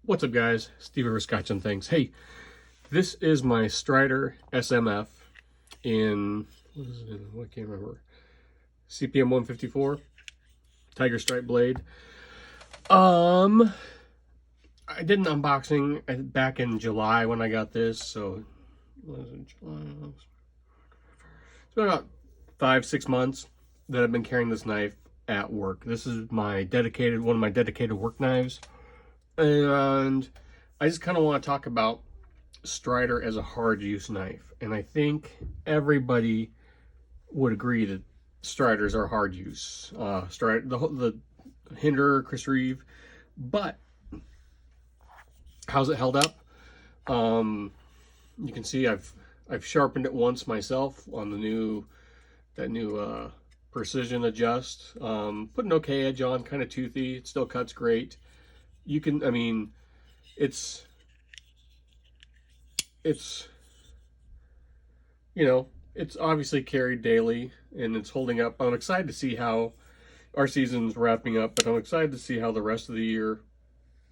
What's up, guys? Steve over Scotch and Things. Hey, this is my Strider SMF in, what is it in? I can't remember. CPM 154 Tiger Stripe blade. I did an unboxing back in July when I got this, so what was it, July? It's been about 5-6 months that I've been carrying this knife at work. This is my one of my dedicated work knives. And I just kind of want to talk about Strider as a hard use knife. And I think everybody would agree that Striders are hard use. Strider, the Hinder, Chris Reeve. But how's it held up? You can see I've sharpened it once myself on that new precision adjust. Put an okay edge on, kind of toothy. It still cuts great. You can, I mean, it's, you know, it's obviously carried daily and it's holding up. I'm excited to see how our season's wrapping up, but I'm excited to see how the rest of the year,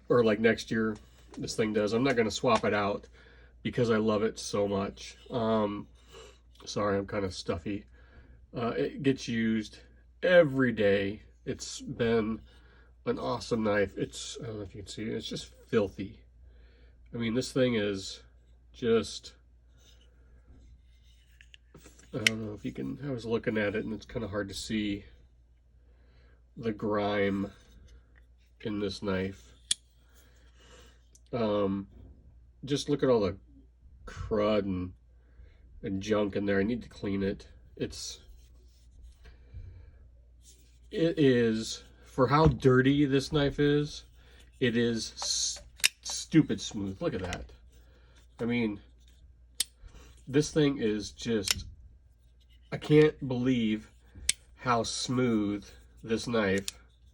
or like next year, this thing does. I'm not going to swap it out because I love it so much. Sorry, I'm kind of stuffy. It gets used every day. It's been an awesome knife. It's, I don't know if you can see it, it's just filthy. I mean, this thing is just, I don't know if you can, I was looking at it and it's kind of hard to see the grime in this knife. Just look at all the crud and junk in there. I need to clean it. It is, for how dirty this knife is, it is stupid smooth. Look at that. I mean, this thing is just, I can't believe how smooth this knife,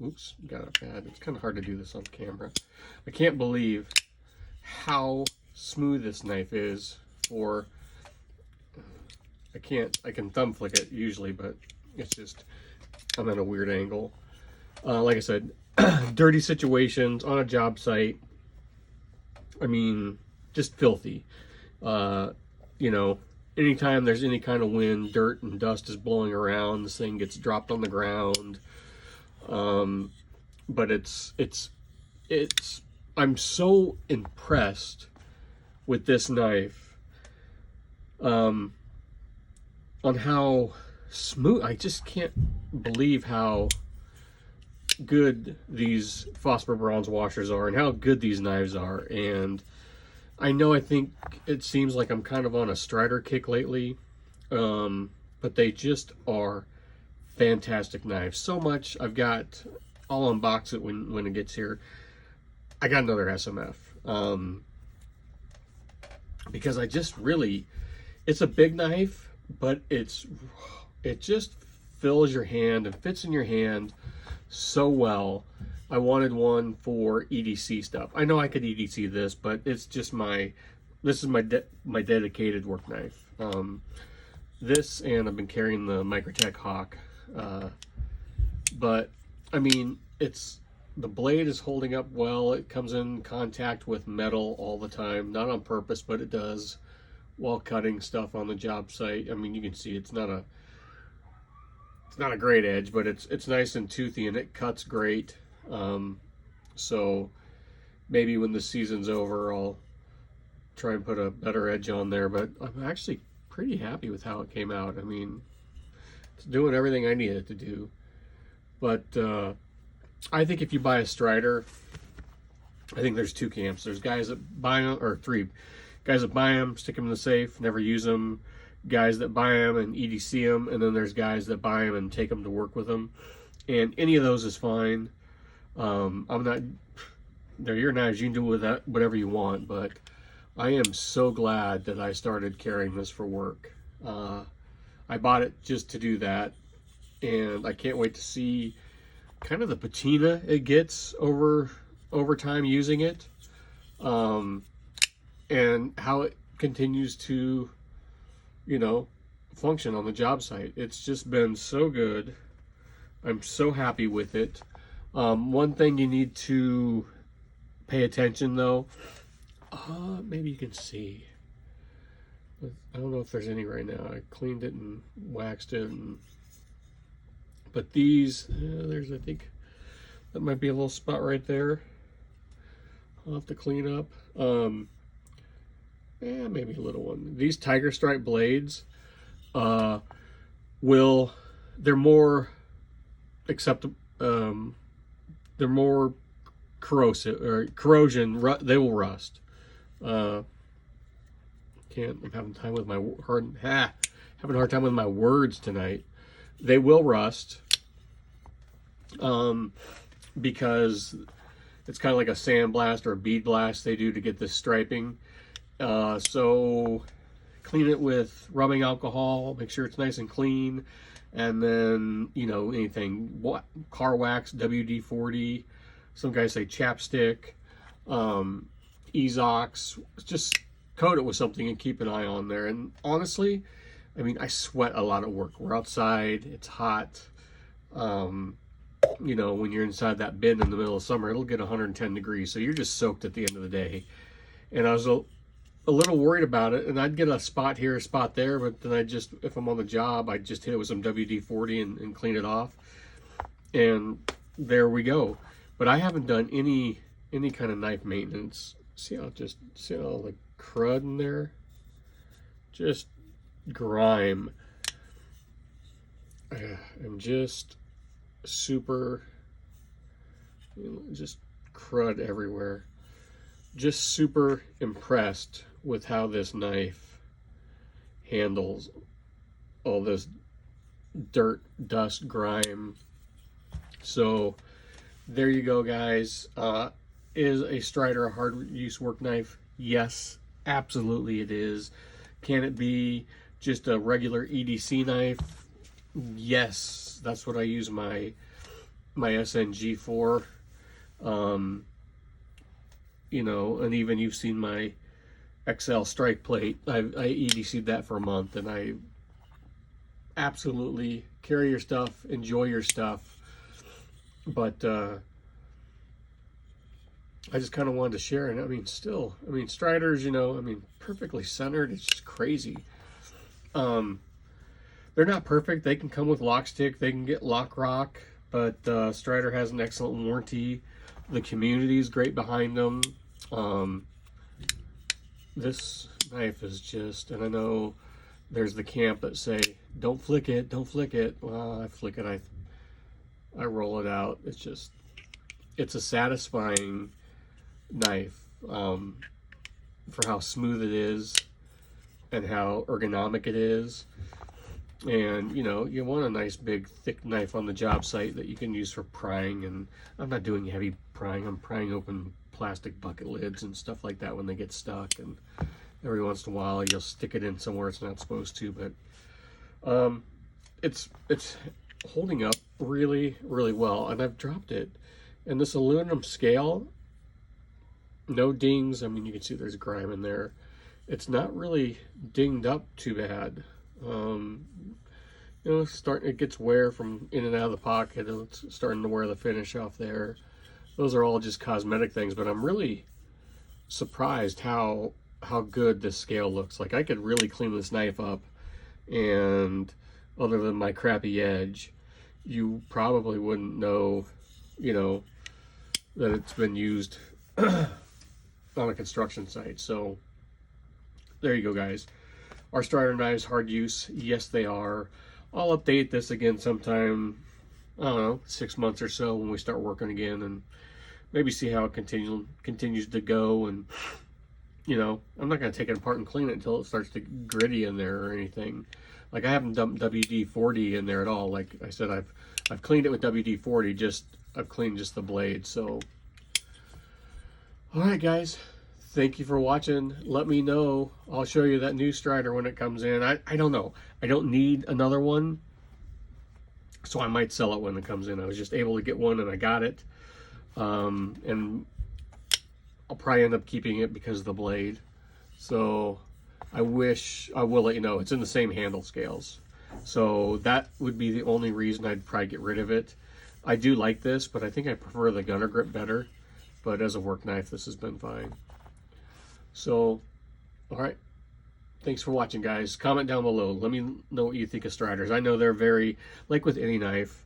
oops, got a pad. It's kind of hard to do this on camera. I can't believe how smooth this knife is for, I can thumb flick it usually, but it's just, I'm at a weird angle. Like I said, dirty situations on a job site. I mean, just filthy. You know, anytime there's any kind of wind, dirt and dust is blowing around, this thing gets dropped on the ground. But I'm so impressed with this knife, on how smooth. I just can't believe how good these phosphor bronze washers are and how good these knives are. And I know, I think it seems like I'm kind of on a Strider kick lately, but they just are fantastic knives. So much, I'll unbox it when it gets here. I got another SMF, because I just really, it's a big knife, but it just fills your hand and fits in your hand so well. I wanted one for EDC stuff. I know I could EDC this, but it's just this is my dedicated work knife. This, and I've been carrying the Microtech Hawk. But I mean, the blade is holding up well. It comes in contact with metal all the time, not on purpose, but it does while cutting stuff on the job site. I mean, you can see it's not a great edge, but it's nice and toothy and it cuts great. So maybe when the season's over, I'll try and put a better edge on there, but I'm actually pretty happy with how it came out. I mean, it's doing everything I need it to do. But I think if you buy a Strider, I think there's two camps. There's guys that buy them, or three guys that buy them, stick them in the safe, never use them. Guys that buy them and EDC them, and then there's guys that buy them and take them to work with them. And any of those is fine. They're your knives. You can do with that whatever you want, but I am so glad that I started carrying this for work. I bought it just to do that, and I can't wait to see kind of the patina it gets over time using it, and how it continues to, you know, function on the job site. It's just been so good. I'm so happy with it. One thing you need to pay attention though. Maybe you can see. I don't know if there's any right now. I cleaned it and waxed it, but these, there's, I think that might be a little spot right there. I'll have to clean up. Maybe a little one. These tiger stripe blades, they're more acceptable. They're more corrosive or corrosion. They will rust. I'm having time with my having a hard time with my words tonight. They will rust, because it's kind of like a sandblast or a bead blast they do to get this striping. So clean it with rubbing alcohol, make sure it's nice and clean, and then, you know, anything, car wax, WD-40, some guys say chapstick, Ezox, just coat it with something and keep an eye on there. And honestly, I mean, I sweat a lot at work. We're outside, it's hot. You know, when you're inside that bin in the middle of summer, it'll get 110 degrees, so you're just soaked at the end of the day. And I was a little worried about it, and I'd get a spot here, a spot there, but then if I'm on the job, I'd just hit it with some WD-40 and clean it off. And there we go. But I haven't done any kind of knife maintenance. See all the crud in there? Just grime. I'm just super, just crud everywhere. Just super impressed with how this knife handles all this dirt, dust, grime. So there you go, guys. Is a Strider a hard use work knife? Yes, absolutely it is. Can it be just a regular EDC knife? Yes, that's what I use my SNG for. You know, and even you've seen my XL strike plate. I EDC'd that for a month, and I absolutely carry your stuff, enjoy your stuff. But I just kind of wanted to share. And I mean, Striders, you know, I mean, perfectly centered. It's just crazy. They're not perfect. They can come with lock stick. They can get lock rock. But Strider has an excellent warranty. The community is great behind them. This knife is just, and I know there's the camp that say, don't flick it, don't flick it. Well, I flick it, I roll it out. It's a satisfying knife, for how smooth it is and how ergonomic it is. And, you know, you want a nice big thick knife on the job site that you can use for prying. And I'm not doing heavy prying. I'm prying open plastic bucket lids and stuff like that when they get stuck. And every once in a while you'll stick it in somewhere it's not supposed to. But it's holding up really, really well. And I've dropped it. And this aluminum scale, no dings. I mean, you can see there's grime in there. It's not really dinged up too bad. You know, it gets wear from in and out of the pocket. It's starting to wear the finish off there. Those are all just cosmetic things, but I'm really surprised how good this scale looks. Like, I could really clean this knife up, and other than my crappy edge, you probably wouldn't know, you know, that it's been used on a construction site. So there you go, guys. Are Strider knives hard use? Yes, they are. I'll update this again sometime, I don't know, 6 months or so when we start working again, and maybe see how it continues to go. And, you know, I'm not going to take it apart and clean it until it starts to get gritty in there or anything. Like, I haven't dumped WD-40 in there at all. Like I said, I've cleaned it with WD-40, I've cleaned just the blade. So, all right, guys. Thank you for watching. Let me know. I'll show you that new Strider when it comes in. I don't know. I don't need another one, so I might sell it when it comes in. I was just able to get one, and I got it. And I'll probably end up keeping it because of the blade. So I will let you know. It's in the same handle scales. So that would be the only reason I'd probably get rid of it. I do like this, but I think I prefer the gunner grip better. but as a work knife, this has been fine. So, all right. Thanks for watching, guys. Comment down below. Let me know what you think of Striders. I know they're very, like with any knife,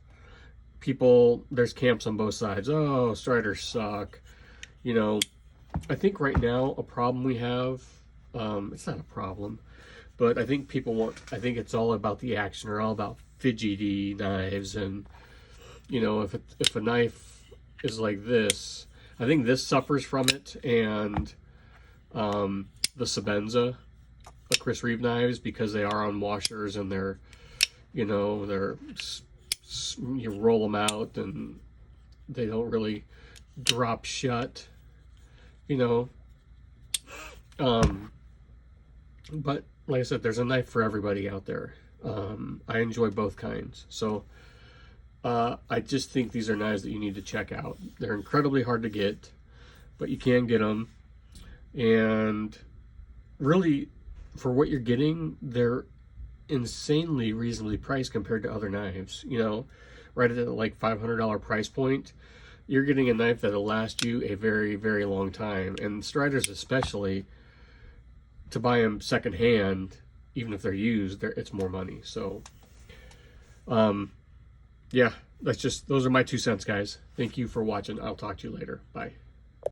there's camps on both sides. Oh, Striders suck. You know, I think right now a problem we have, it's not a problem, but I think I think it's all about the action, or all about fidgety knives. And, you know, if a knife is like this, I think this suffers from it, and the Sebenza, the Chris Reeve knives, because they are on washers and they're, you know, you roll them out and they don't really drop shut, you know. But like I said, there's a knife for everybody out there. I enjoy both kinds. So I just think these are knives that you need to check out. They're incredibly hard to get, but you can get them. And really, for what you're getting, they're insanely reasonably priced compared to other knives. You know, right at the like $500 price point, you're getting a knife that'll last you a very, very long time. And Striders, especially, to buy them secondhand, even if they're used, it's more money. So yeah, those are my 2 cents, guys. Thank you for watching. I'll talk to you later. Bye.